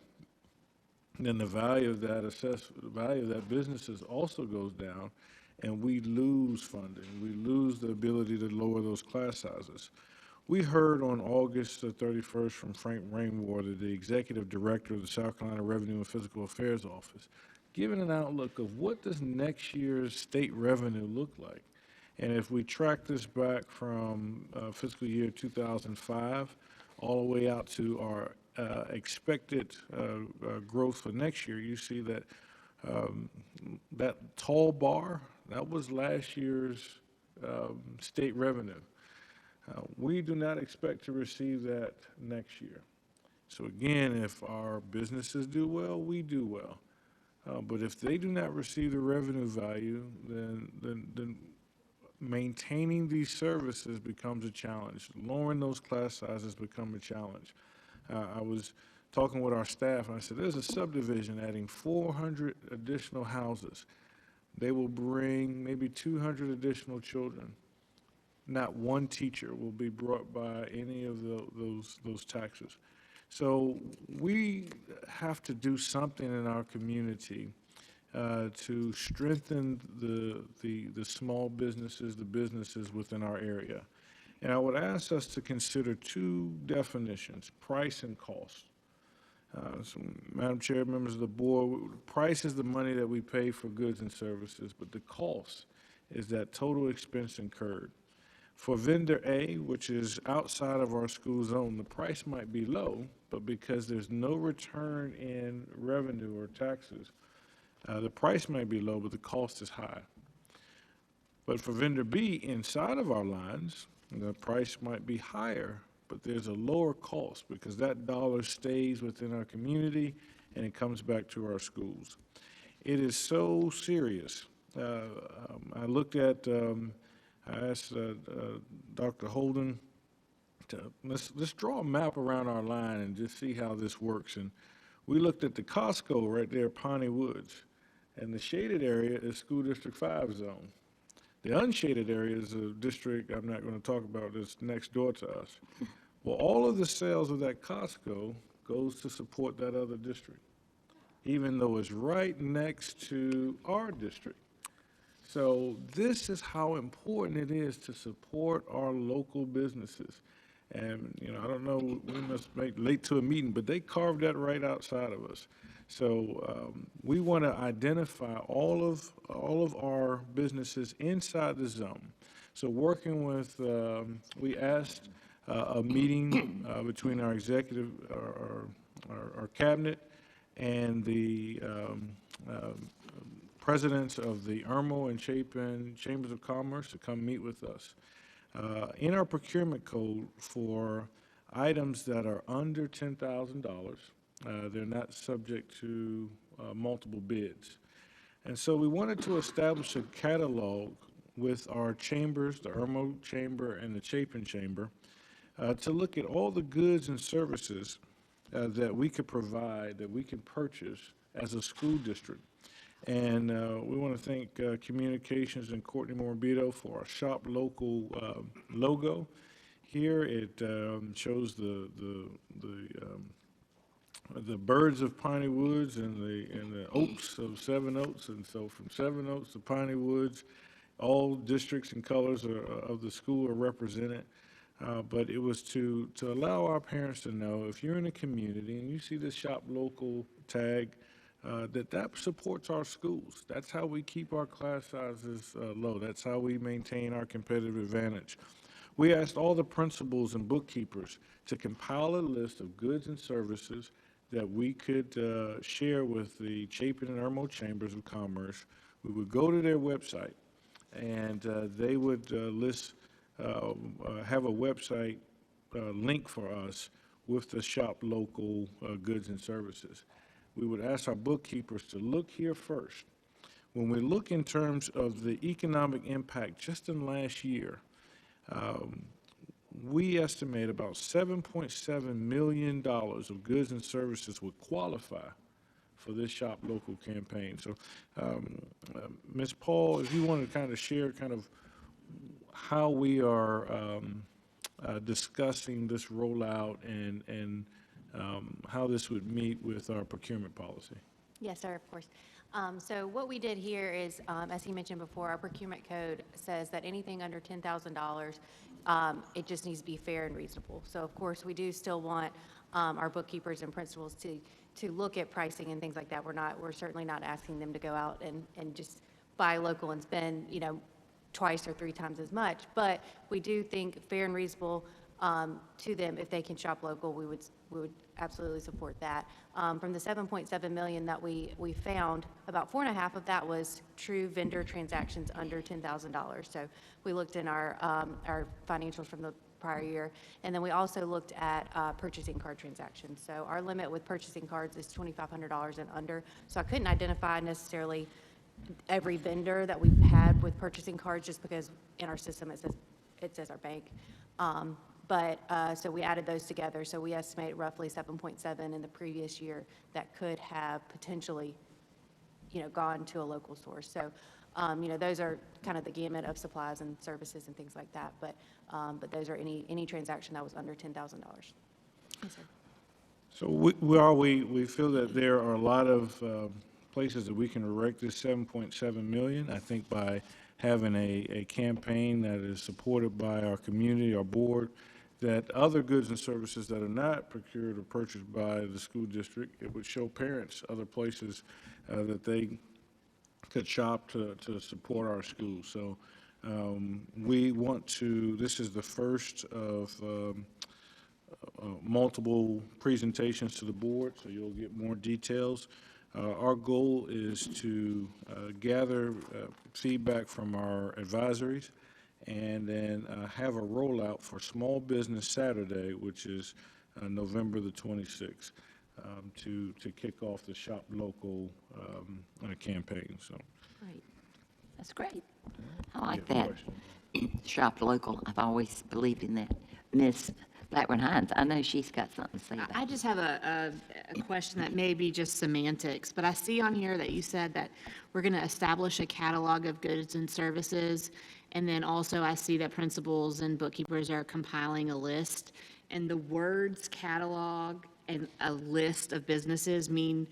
then the value of that businesses also goes down, and we lose funding. We lose the ability to lower those class sizes. We heard on August 31st from Frank Rainwater, the Executive Director of the South Carolina Revenue and Fiscal Affairs Office, giving an outlook of what does next year's state revenue look like. And if we track this back from fiscal year 2005 all the way out to our expected growth for next year, you see that that tall bar, that was last year's state revenue. We do not expect to receive that next year. So again, if our businesses do well, we do well. But if they do not receive the revenue value, then maintaining these services becomes a challenge. Lowering those class sizes become a challenge. I was talking with our staff, and I said, there's a subdivision adding 400 additional houses. They will bring maybe 200 additional children. Not one teacher will be brought by any of those taxes. So we have to do something in our community to strengthen the small businesses, the businesses within our area. And I would ask us to consider two definitions, price and cost. So, Madam Chair, members of the board, price is the money that we pay for goods and services, but the cost is that total expense incurred. For vendor A, which is outside of our school zone, the price might be low, but because there's no return in revenue or taxes, the price might be low, but the cost is high. But for vendor B, inside of our lines, the price might be higher, but there's a lower cost because that dollar stays within our community and it comes back to our schools. It is so serious. I looked at I asked Dr. Holden to, let's draw a map around our line and just see how this works. And we looked at the Costco right there, Pawnee Woods, and the shaded area is School District 5 zone. The unshaded area is a district I'm not going to talk about that's next door to us. Well, all of the sales of that Costco goes to support that other district, even though it's right next to our district. So this is how important it is to support our local businesses. And, I don't know, we must make late to a meeting, but they carved that right outside of us. So we want to identify all of our businesses inside the zone. So working with, we asked a meeting between our executive, our cabinet, and the presidents of the Irmo and Chapin Chambers of Commerce to come meet with us. In our procurement code for items that are under $10,000, they're not subject to multiple bids. And so we wanted to establish a catalog with our chambers, the Irmo Chamber and the Chapin Chamber, to look at all the goods and services that we could provide, that we can purchase as a school district. And we want to thank Communications and Courtney Morbido for our Shop Local logo. Here it shows the birds of Piney Woods and the oaks of Seven Oaks. And so from Seven Oaks to Piney Woods, all districts and colors of the school are represented. But it was to allow our parents to know, if you're in a community and you see this Shop Local tag, that supports our schools. That's how we keep our class sizes low. That's how we maintain our competitive advantage. We asked all the principals and bookkeepers to compile a list of goods and services that we could share with the Chapin and Irmo Chambers of Commerce. We would go to their website, and they would have a website link for us with the Shop Local goods and services. We would ask our bookkeepers to look here first. When we look in terms of the economic impact just in last year, we estimate about $7.7 million of goods and services would qualify for this Shop Local campaign. So, Ms. Paul, if you want to kind of share kind of how we are discussing this rollout and how this would meet with our procurement policy. Yes, sir, of course. So what we did here is, as he mentioned before, our procurement code says that anything under $10,000, it just needs to be fair and reasonable. So of course, we do still want our bookkeepers and principals to look at pricing and things like that. We're certainly not asking them to go out and just buy local and spend, twice or three times as much. But we do think fair and reasonable to them. If they can shop local, we would absolutely support that. From the 7.7 million that we found, about 4.5 of that was true vendor transactions under $10,000. So we looked in our financials from the prior year, and then we also looked at purchasing card transactions. So our limit with purchasing cards is $2,500 and under. So I couldn't identify necessarily every vendor that we've had with purchasing cards, just because in our system it says our bank. So we added those together. So we estimate roughly 7.7 in the previous year that could have potentially, gone to a local source. So, those are kind of the gamut of supplies and services and things like that. But those are any transaction that was under $10,000. Yes, sir. So we feel that there are a lot of places that we can direct this 7.7 million. I think by having a campaign that is supported by our community, our board, that other goods and services that are not procured or purchased by the school district, it would show parents other places that they could shop to support our schools. So we want to, this is the first of multiple presentations to the board, so you'll get more details. Our goal is to gather feedback from our advisories and then have a rollout for Small Business Saturday, which is November the 26th, to kick off the Shop Local campaign. So, Great. That's great. I like that. Shop local. I've always believed in that. Miss Blackburn-Hines, I know she's got something to say about I just have a question that may be just semantics, but I see on here that you said that we're going to establish a catalog of goods and services, and then also I see that principals and bookkeepers are compiling a list, and the words catalog and a list of businesses mean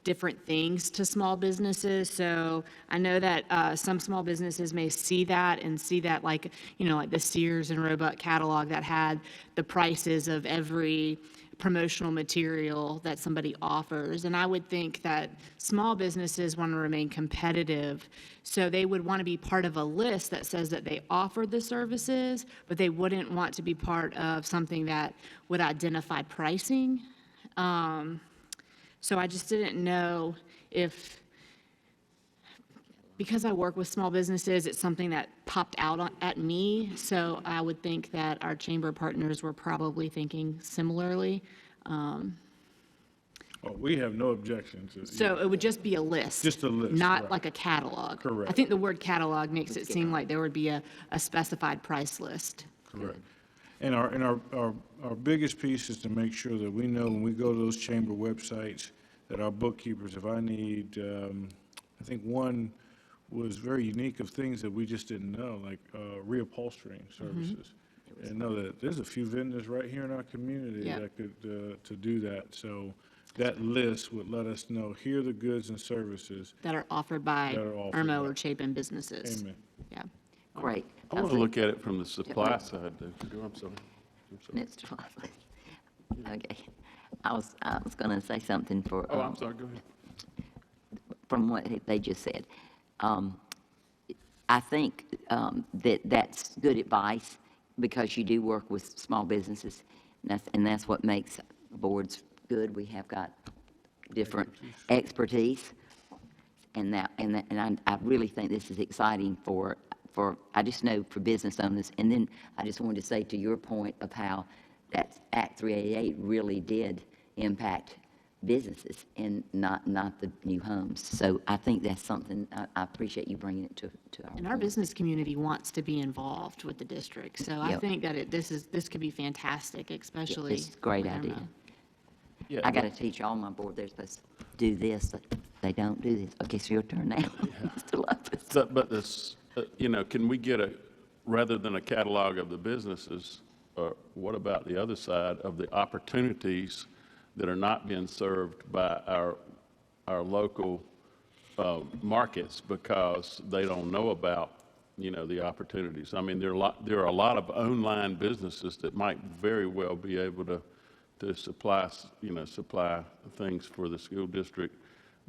different things to small businesses. So I know that some small businesses may see that like, like the Sears and Roebuck catalog that had the prices of every promotional material that somebody offers. And I would think that small businesses want to remain competitive, so they would want to be part of a list that says that they offer the services, but they wouldn't want to be part of something that would identify pricing. So I just didn't know if, because I work with small businesses, it's something that popped out at me. So I would think that our chamber partners were probably thinking similarly. Oh, we have no objection to. So it would just be a list. Just a list, Not right. like a catalog. Correct. I think the word catalog makes it seem like there would be a specified price list. Correct. And our biggest piece is to make sure that we know when we go to those chamber websites, that our bookkeepers, if I need, I think one was very unique of things that we just didn't know, like reupholstering services. And know that there's a few vendors right here in our community Yeah. that could, to do that. So that list would let us know, here are the goods and services. That are offered by That are offered Irmo by- or Chapin businesses. Amen. Yeah. Great. I want to look at it from the supply side, though. I'm sorry. Mr. Lively. Okay. I was going to say something for, Oh, I'm sorry, go ahead. from what they just said. I think that that's good advice, because you do work with small businesses, and that's what makes boards good. We have got different expertise, and I really think this is exciting for I just know for business owners. And then I just wanted to say, to your point of how that Act 388 really did impact businesses and not the new homes. So I think that's something, I appreciate you bringing it to our. And our business community wants to be involved with the district. So I Yep. think that this could be fantastic, especially. It's a great with idea. Irmo. Yeah, I got to teach all my board, they're supposed to do this, but they don't do this. Okay, so your turn now. Mr. Lopez. But this, can we get rather than a catalog of the businesses, what about the other side of the opportunities that are not being served by our local markets because they don't know about, the opportunities? I mean, there are a lot of online businesses that might very well be able to supply things for the school district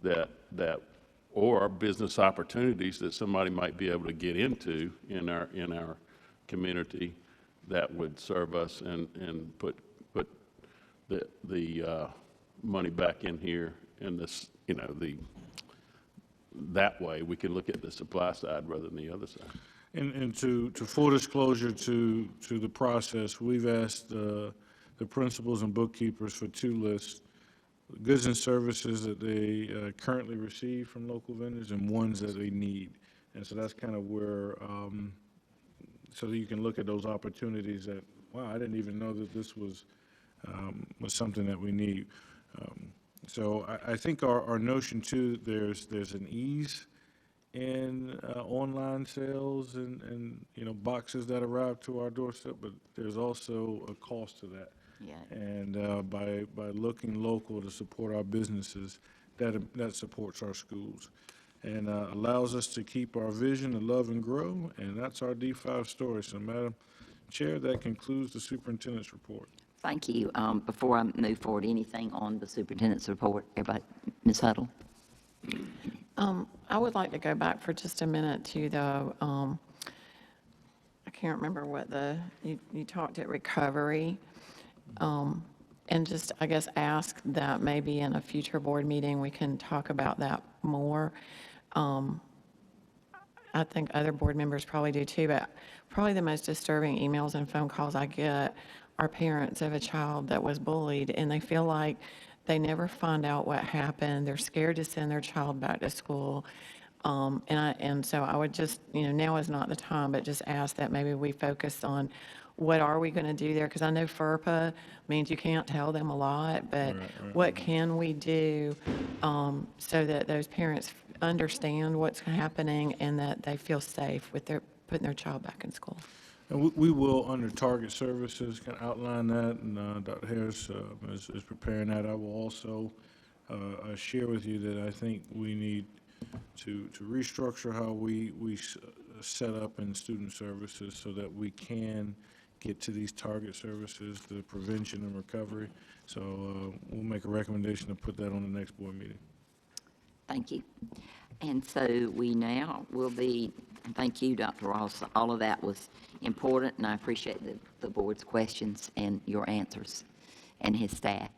that or business opportunities that somebody might be able to get into in our community that would serve us and put the money back in here in this, that way we can look at the supply side rather than the other side. And to full disclosure to the process, we've asked the principals and bookkeepers for 2 lists, goods and services that they currently receive from local vendors and ones that they need. And so that's kind of where, so that you can look at those opportunities that, wow, I didn't even know that this was something that we need. So I think our notion too, there's an ease in online sales and boxes that arrive to our doorstep, but there's also a cost to that. Yeah. And by looking local to support our businesses, that supports our schools and allows us to keep our vision to love and grow, and that's our D5 story. So, Madam Chair, that concludes the superintendent's report. Thank you. Before I move forward, anything on the superintendent's report? Everybody, Ms. Huddle? I would like to go back for just a minute to the, I can't remember what you talked at recovery. And just, I guess, ask that maybe in a future board meeting, we can talk about that more. I think other board members probably do too, but probably the most disturbing emails and phone calls I get are parents of a child that was bullied, and they feel like they never find out what happened. They're scared to send their child back to school. And so I would just, now is not the time, but just ask that maybe we focus on what are we going to do there? Because I know FERPA means you can't tell them a lot, but what can we do so that those parents understand what's happening and that they feel safe with putting their child back in school? And we will, under target services, kind of outline that, and Dr. Harris is preparing that. I will also share with you that I think we need to restructure how we set up in student services so that we can get to these target services, the prevention and recovery. So we'll make a recommendation to put that on the next board meeting. Thank you. And so we now will be, thank you, Dr. Ross. All of that was important, and I appreciate the board's questions and your answers and his staff.